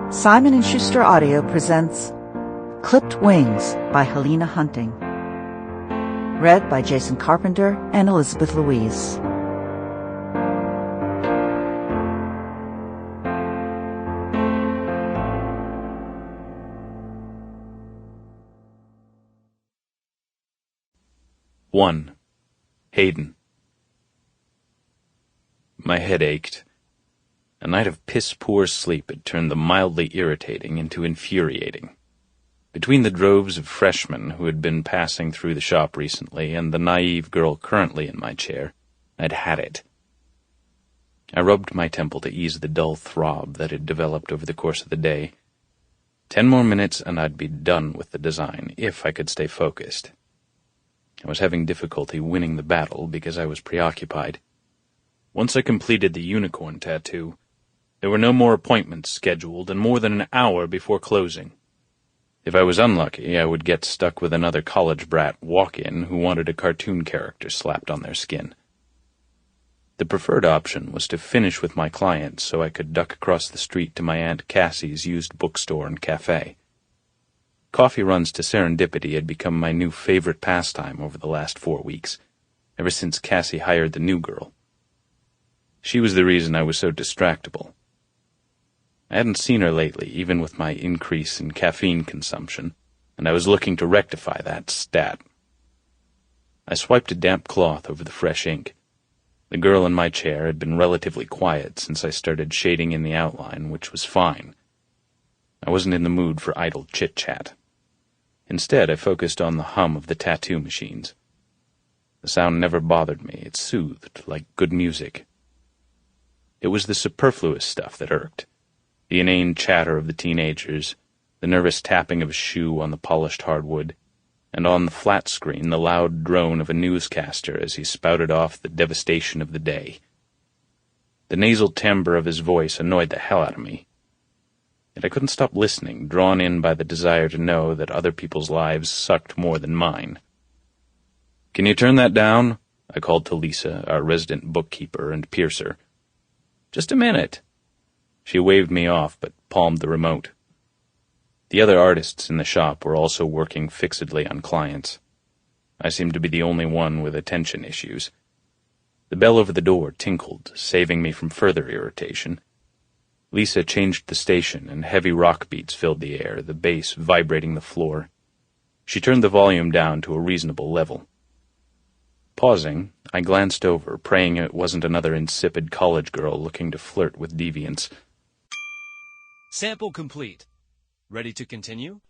Simon & Schuster Audio presents Clipped Wings by Helena Hunting. Read by Jason Carpenter and Elizabeth Louise. One. Hayden. My head ached. A night of piss-poor sleep had turned the mildly irritating into infuriating. Between the droves of freshmen who had been passing through the shop recently and the naive girl currently in my chair, I'd had it. I rubbed my temple to ease the dull throb that had developed over the course of the day. 10 more minutes and I'd be done with the design, if I could stay focused. I was having difficulty winning the battle because I was preoccupied. Once I completed the unicorn tattoo, there were no more appointments scheduled and more than an hour before closing. If I was unlucky, I would get stuck with another college brat walk-in who wanted a cartoon character slapped on their skin. The preferred option was to finish with my client so I could duck across the street to my Aunt Cassie's used bookstore and cafe. Coffee runs to serendipity had become my new favorite pastime over the last 4 weeks, ever since Cassie hired the new girl. She was the reason I was so distractible. I hadn't seen her lately, even with my increase in caffeine consumption, and I was looking to rectify that stat. I swiped a damp cloth over the fresh ink. The girl in my chair had been relatively quiet since I started shading in the outline, which was fine. I wasn't in the mood for idle chit-chat. Instead, I focused on the hum of the tattoo machines. The sound never bothered me. It soothed, like good music. It was the superfluous stuff that irked. The inane chatter of the teenagers, the nervous tapping of a shoe on the polished hardwood, and on the flat screen the loud drone of a newscaster as he spouted off the devastation of the day. The nasal timbre of his voice annoyed the hell out of me. Yet I couldn't stop listening, drawn in by the desire to know that other people's lives sucked more than mine. "Can you turn that down?" I called to Lisa, our resident bookkeeper and piercer. "Just a minute." She waved me off, but palmed the remote. The other artists in the shop were also working fixedly on clients. I seemed to be the only one with attention issues. The bell over the door tinkled, saving me from further irritation. Lisa changed the station, and heavy rock beats filled the air, the bass vibrating the floor. She turned the volume down to a reasonable level. Pausing, I glanced over, praying it wasn't another insipid college girl looking to flirt with deviants. Sample complete. Ready to continue?